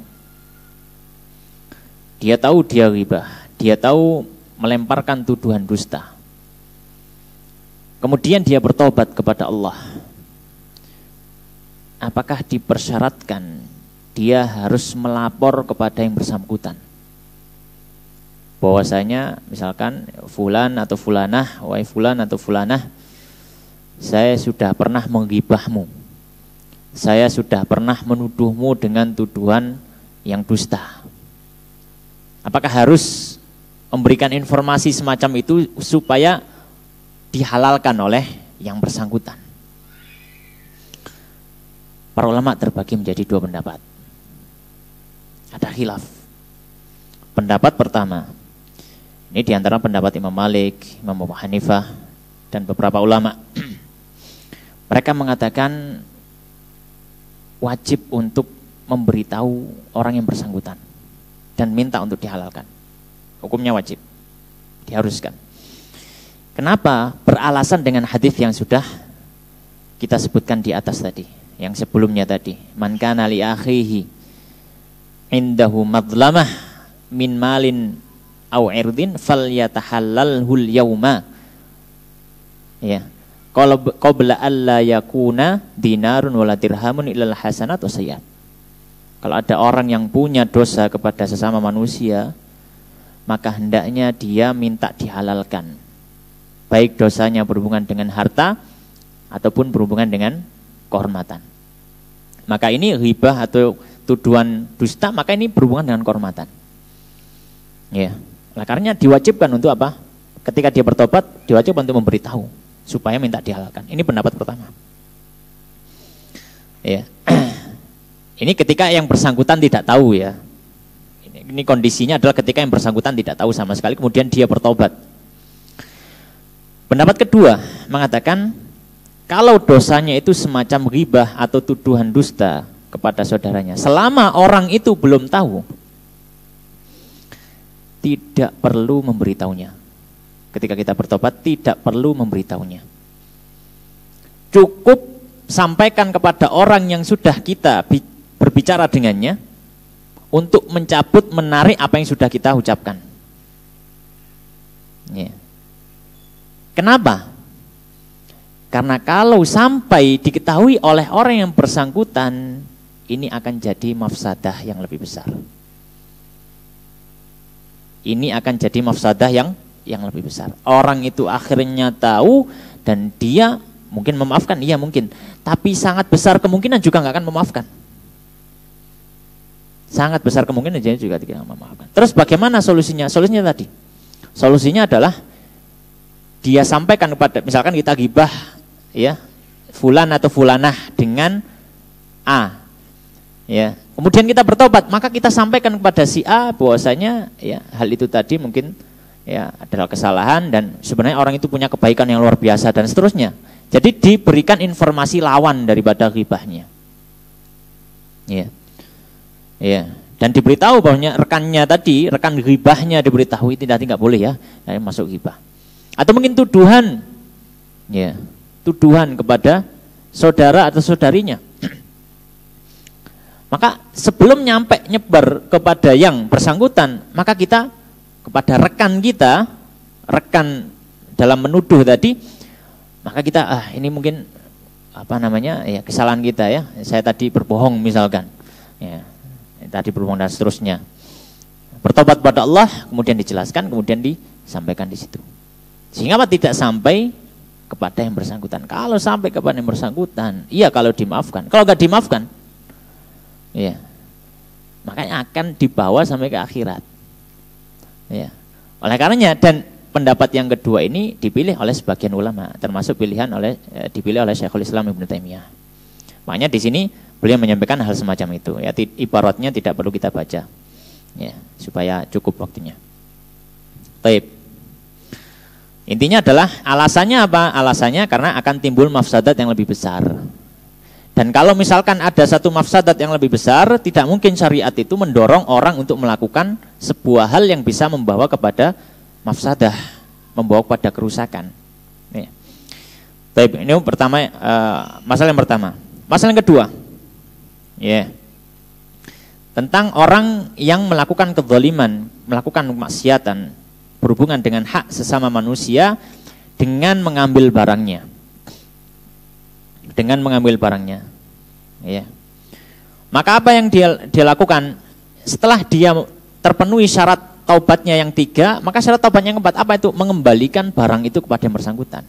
Dia tahu dia ghibah, dia tahu melemparkan tuduhan dusta. Kemudian dia bertobat kepada Allah. Apakah dipersyaratkan dia harus melapor kepada yang bersangkutan? Bahwasanya misalkan fulan atau fulanah, wahai fulan atau fulanah, saya sudah pernah menggibahmu, saya sudah pernah menuduhmu dengan tuduhan yang dusta. Apakah harus memberikan informasi semacam itu supaya dihalalkan oleh yang bersangkutan? Para ulama terbagi menjadi dua pendapat. Ada khilaf. Pendapat pertama, ini diantara pendapat Imam Malik, Imam Abu Hanifah, dan beberapa ulama. Mereka mengatakan wajib untuk memberitahu orang yang bersangkutan dan minta untuk dihalalkan. Hukumnya wajib, diharuskan. Kenapa? Beralasan dengan hadis yang sudah kita sebutkan di atas tadi, yang sebelumnya tadi. Man kana li akhihi indahu madlamah min malin au irdin falyatahallalhul yauma. Ya. Qabla alla yakuna dinarun wala dirhamun illal hasanat wa sayyi'at. Kalau ada orang yang punya dosa kepada sesama manusia, maka hendaknya dia minta dihalalkan. Baik dosanya berhubungan dengan harta ataupun berhubungan dengan kehormatan. Maka ini ghibah atau tuduhan dusta, maka ini berhubungan dengan kehormatan. Ya. Nah, karena diwajibkan untuk apa? Ketika dia bertobat, diwajibkan untuk memberitahu supaya minta dihalalkan. Ini pendapat pertama. Ya. Ini ketika yang bersangkutan tidak tahu ya. Ini kondisinya adalah ketika yang bersangkutan tidak tahu sama sekali, kemudian dia bertobat. Pendapat kedua mengatakan kalau dosanya itu semacam ghibah atau tuduhan dusta kepada saudaranya, selama orang itu belum tahu, tidak perlu memberitahunya. Ketika kita bertobat tidak perlu memberitahunya. Cukup sampaikan kepada orang yang sudah kita berbicara dengannya untuk mencabut, menarik apa yang sudah kita ucapkan. Ya. Kenapa? Karena kalau sampai diketahui oleh orang yang bersangkutan, ini akan jadi mafsadah yang lebih besar. Ini akan jadi mafsadah yang lebih besar. Orang itu akhirnya tahu dan dia mungkin memaafkan, iya mungkin. Tapi sangat besar kemungkinan juga nggak akan memaafkan. Sangat besar kemungkinan dia juga tidak memaafkan. Terus bagaimana solusinya? Solusinya tadi. Solusinya adalah dia sampaikan kepada, misalkan kita ghibah ya, fulan atau fulanah dengan A. Ya. Kemudian kita bertobat, maka kita sampaikan kepada si A bahwasanya ya hal itu tadi mungkin ya adalah kesalahan dan sebenarnya orang itu punya kebaikan yang luar biasa dan seterusnya. Jadi diberikan informasi lawan daripada ghibahnya. Ya. Ya, dan diberitahu bahwa rekannya tadi, rekan ghibahnya diberitahu itu tidak boleh ya, masuk ghibah. Atau mungkin tuduhan, ya, tuduhan kepada saudara atau saudarinya. Maka sebelum nyampe nyebar kepada yang bersangkutan, maka kita kepada rekan kita, rekan dalam menuduh tadi, maka kita ini mungkin apa namanya ya kesalahan kita ya, saya tadi berbohong misalkan, ya. Tadi berbohong dan seterusnya. Bertobat pada Allah, kemudian dijelaskan, kemudian disampaikan di situ. Sehingga apa tidak sampai kepada yang bersangkutan. Kalau sampai kepada yang bersangkutan, iya kalau dimaafkan. Kalau nggak dimaafkan, iya, makanya akan dibawa sampai ke akhirat. Ya. Oleh karenanya dan pendapat yang kedua ini dipilih oleh sebagian ulama, termasuk dipilih oleh Syekhul Islam Ibnu Taimiyah. Makanya di sini beliau menyampaikan hal semacam itu. Ya, ibaratnya tidak perlu kita baca, ya, supaya cukup waktunya. Taib. Intinya adalah alasannya apa? Alasannya karena akan timbul mafsadat yang lebih besar. Dan kalau misalkan ada satu mafsadat yang lebih besar, tidak mungkin syariat itu mendorong orang untuk melakukan sebuah hal yang bisa membawa kepada mafsadah, membawa kepada kerusakan. Ya. Taib. Ini pertama, masalah yang pertama. Masalah yang kedua, ya, tentang orang yang melakukan kezaliman, melakukan kemaksiatan berhubungan dengan hak sesama manusia dengan mengambil barangnya, ya. Maka apa yang dia lakukan setelah dia terpenuhi syarat taubatnya yang 3, maka syarat taubatnya yang 4 apa itu? Mengembalikan barang itu kepada yang bersangkutan.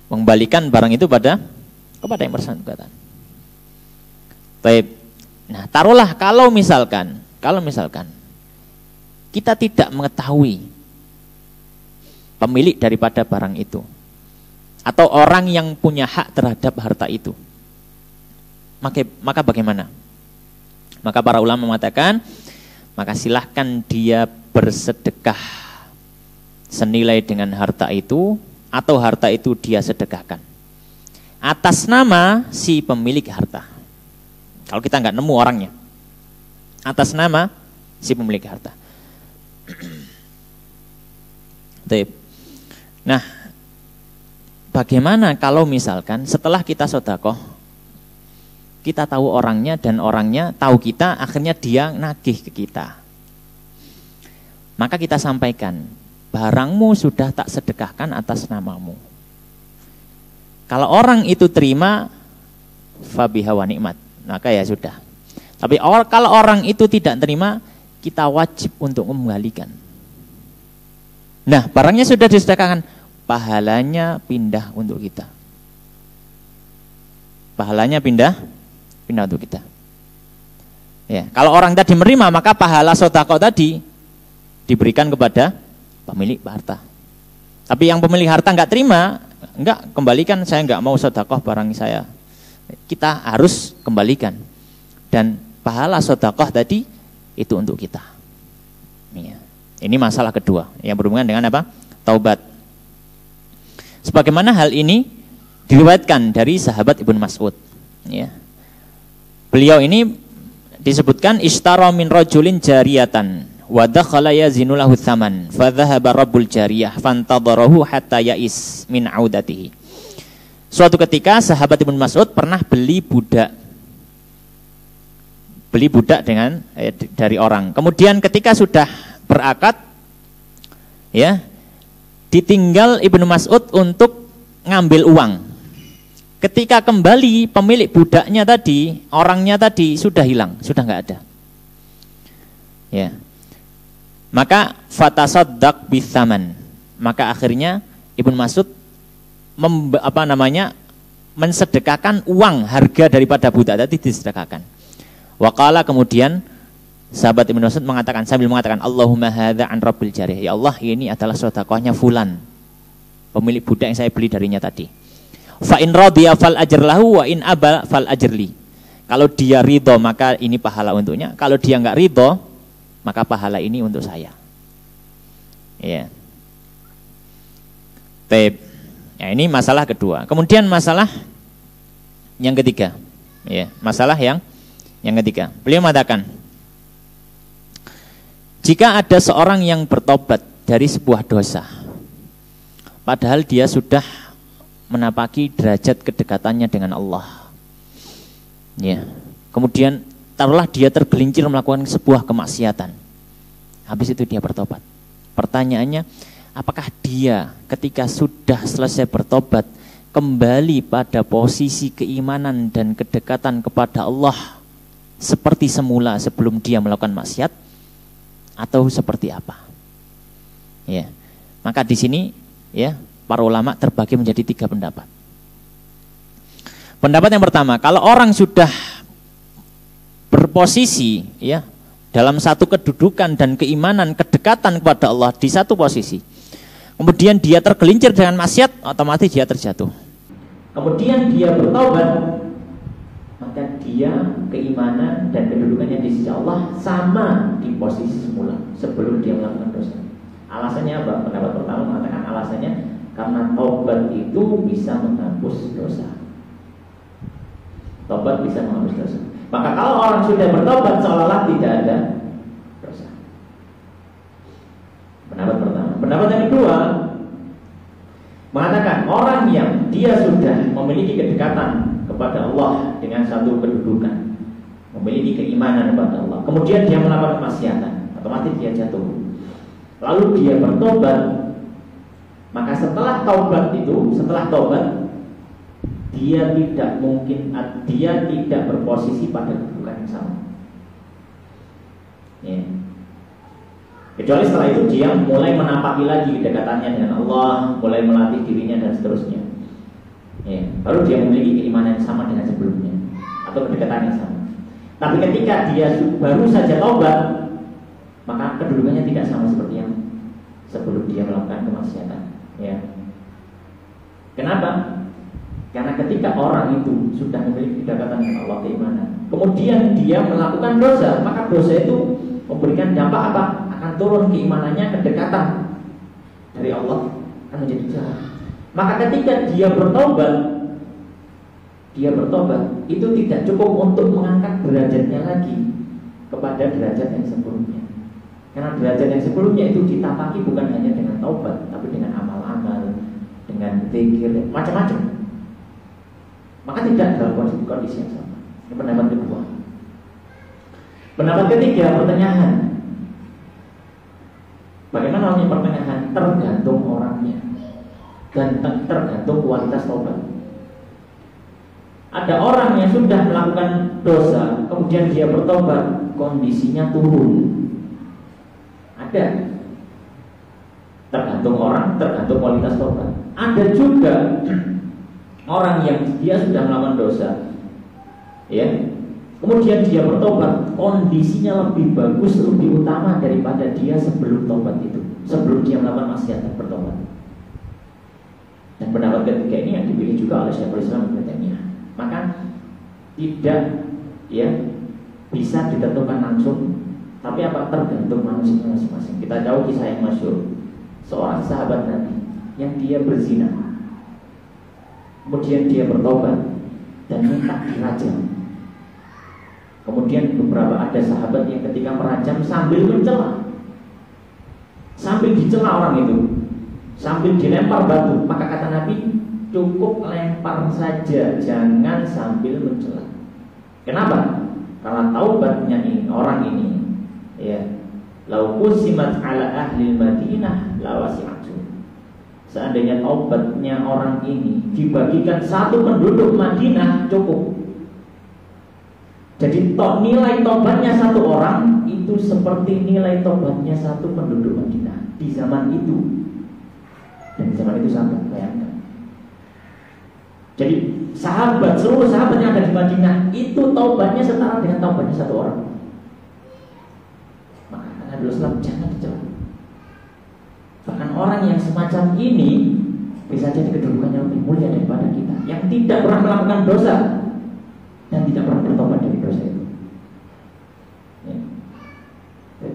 Mengembalikan barang itu kepada yang bersangkutan. Baik. Nah, taruhlah kalau misalkan kita tidak mengetahui pemilik daripada barang itu atau orang yang punya hak terhadap harta itu, maka bagaimana? Maka para ulama mengatakan, maka silahkan dia bersedekah senilai dengan harta itu atau harta itu dia sedekahkan atas nama si pemilik harta. Kalau kita nggak nemu orangnya, atas nama si pemilik harta. Nah, bagaimana kalau misalkan setelah kita sedekah, kita tahu orangnya dan orangnya tahu kita, akhirnya dia nagih ke kita. Maka kita sampaikan, barangmu sudah tak sedekahkan atas namamu. Kalau orang itu terima, fabiha wa ni'mat, maka ya sudah. Tapi kalau orang itu tidak terima, kita wajib untuk mengembalikan. Nah, barangnya sudah disedekahkan, pahalanya pindah untuk kita. Pahalanya pindah untuk kita. Ya, kalau orang tadi menerima, maka pahala sedekah tadi diberikan kepada pemilik harta. Tapi yang pemilik harta nggak terima, enggak, kembalikan, saya nggak mau sedekah barang saya. kita harus kembalikan. Dan pahala sedekah tadi itu untuk kita. Ya. Ini masalah kedua yang berhubungan dengan apa? Taubat. Sebagaimana hal ini diriwayatkan dari sahabat Ibnu Mas'ud. Ya. Beliau ini disebutkan ishtara min rajulin jariyatan wa dakhala yazinu lahu tsaman fa dhahaba rabbul jariyah fantadharahu hatta ya'is min audatihi. Suatu ketika sahabat Ibnu Mas'ud pernah beli budak dengan dari orang. Kemudian ketika sudah berakad, ya, ditinggal Ibnu Mas'ud untuk ngambil uang. Ketika kembali, pemilik budaknya tadi, orangnya tadi sudah hilang, sudah nggak ada. Ya. Maka fatasaddaq bitsaman. Maka akhirnya Ibnu Mas'ud mensedekahkan uang harga daripada budak tadi disedekahkan. Waqala, kemudian sahabat Ibnu Mas'ud mengatakan sambil mengatakan Allahumma hadza an rabbil jariyah. Ya Allah, ini adalah sedekahnya fulan, pemilik budak yang saya beli darinya tadi. Fa in radiya fal ajr lahu wa in aba fal ajrli. Kalau dia ridho maka ini pahala untuknya. Kalau dia enggak ridho maka pahala ini untuk saya. Ya. Baik. Ya, ini masalah kedua. Kemudian masalah yang ketiga. Ya, masalah yang ketiga. Beliau mengatakan, jika ada seorang yang bertobat dari sebuah dosa, padahal dia sudah menapaki derajat kedekatannya dengan Allah, ya, kemudian taruhlah dia tergelincir melakukan sebuah kemaksiatan, habis itu dia bertobat. Pertanyaannya, apakah dia ketika sudah selesai bertobat kembali pada posisi keimanan dan kedekatan kepada Allah seperti semula sebelum dia melakukan maksiat, atau seperti apa? Ya, maka di sini, ya, para ulama terbagi menjadi 3 pendapat. Pendapat yang pertama, kalau orang sudah berposisi, ya, dalam satu kedudukan dan keimanan, kedekatan kepada Allah di satu posisi, kemudian dia tergelincir dengan maksiat, otomatis dia terjatuh. Kemudian dia bertobat, maka dia keimanan dan kedudukannya di sisi Allah sama di posisi semula sebelum dia melakukan dosa. Alasannya apa? Pendapat pertama mengatakan alasannya karena taubat itu bisa menghapus dosa. Taubat bisa menghapus dosa. Maka kalau orang sudah bertobat seolah-olah tidak ada dosa. Pendapat pertama. Pendapat yang kedua mengatakan orang yang dia sudah memiliki kedekatan kepada Allah dengan satu kedudukan, memiliki keimanan kepada Allah, kemudian dia melakukan kemaksiatan, otomatis dia jatuh. Lalu dia bertobat, maka setelah taubat, dia tidak berposisi pada kedudukan yang sama. Ya. Kecuali setelah itu dia mulai menapaki lagi kedekatannya dengan Allah, mulai melatih dirinya dan seterusnya. Ya. Baru dia memiliki keimanan yang sama dengan sebelumnya atau kedekatan yang sama. Tapi ketika dia baru saja taubat, maka kedudukannya tidak sama seperti yang sebelum dia melakukan kemaksiatan. Ya. Kenapa? Karena ketika orang itu sudah memiliki kedekatan dengan Allah, keimanan, kemudian dia melakukan dosa, maka dosa itu memberikan dampak apa? Akan turun keimanannya, kedekatan dari Allah akan menjadi jahat. Maka ketika dia bertobat itu tidak cukup untuk mengangkat derajatnya lagi kepada derajat yang sebelumnya. Karena derajat yang sebelumnya itu ditapaki bukan hanya dengan taubat, tapi dengan amal-amal, dengan zikir, macam-macam. Maka tidak dalam kondisi yang sama. Ini pendapat kedua. Pendapat ketiga, pertengahan. Bagaimana orangnya pertengahan? Tergantung orangnya dan tergantung kualitas taubat. Ada orang yang sudah melakukan dosa, kemudian dia bertobat, kondisinya turun. Ada. Tergantung orang, tergantung kualitas taubat. Ada juga orang yang dia sudah melakukan dosa, ya, kemudian dia bertobat, kondisinya lebih bagus, lebih utama daripada dia sebelum tobat itu, sebelum dia melakukan maksiat dan bertobat. Dan pendapat ketiga ini yang dipilih juga oleh Syekhul Islam Ibnu Taimiyah. maka tidak ya bisa ditentukan langsung, tapi apa tergantung manusia masing-masing. Kita tahu kisah yang masyhur seorang sahabat Nabi yang dia berzina, kemudian dia bertobat dan minta dirajam. Kemudian beberapa ada sahabat yang ketika merajam sambil mencela, sambil dicela orang itu, sambil dilempar batu. Maka kata Nabi, cukup lempar saja, jangan sambil mencela. Kenapa? Karena taubatnya ini, orang ini ya, lau qusimat ala ahli Madinah lawasi'atu. Seandainya taubatnya orang ini dibagikan satu penduduk Madinah, cukup. Jadi nilai tobatnya satu orang itu seperti nilai tobatnya satu penduduk Madinah di zaman itu. Dan di zaman itu sangat bayangkan. Jadi seluruh sahabat yang ada di Madinah itu taubatnya setara dengan taubatnya satu orang. Maka Nabi Islam jangan dicela. Bahkan orang yang semacam ini bisa jadi kedudukannya lebih mulia daripada kita, yang tidak pernah melakukan dosa dan tidak pernah bertobat dari dosa itu. Ya.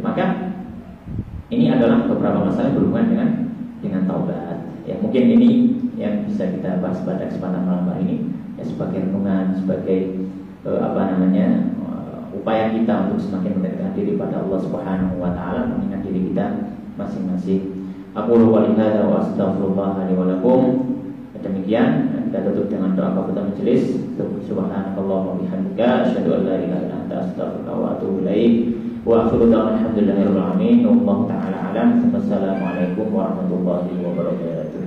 Maka ini adalah beberapa masalah berhubungan dengan taubat. Ya, mungkin ini yang bisa kita bahas pada kesempatan malam hari ini, ya, sebagai renungan, sebagai upaya kita untuk semakin mendekatkan diri pada Allah Subhanahu wa taala, mengingat diri kita masing-masing. Aku lupa hadza wa astaghfirullah li wa lakum. Demikian kita tutup dengan doa kafatul majelis. Subhanakallahumma wa bihamdika asyhadu an la ilaha illa anta astaghfiruka wa atubu ilaik. Wa akhiru da'wana alhamdulillahirabbil alamin. Wallahu ta'ala alam. Wassalamualaikum warahmatullahi wabarakatuh.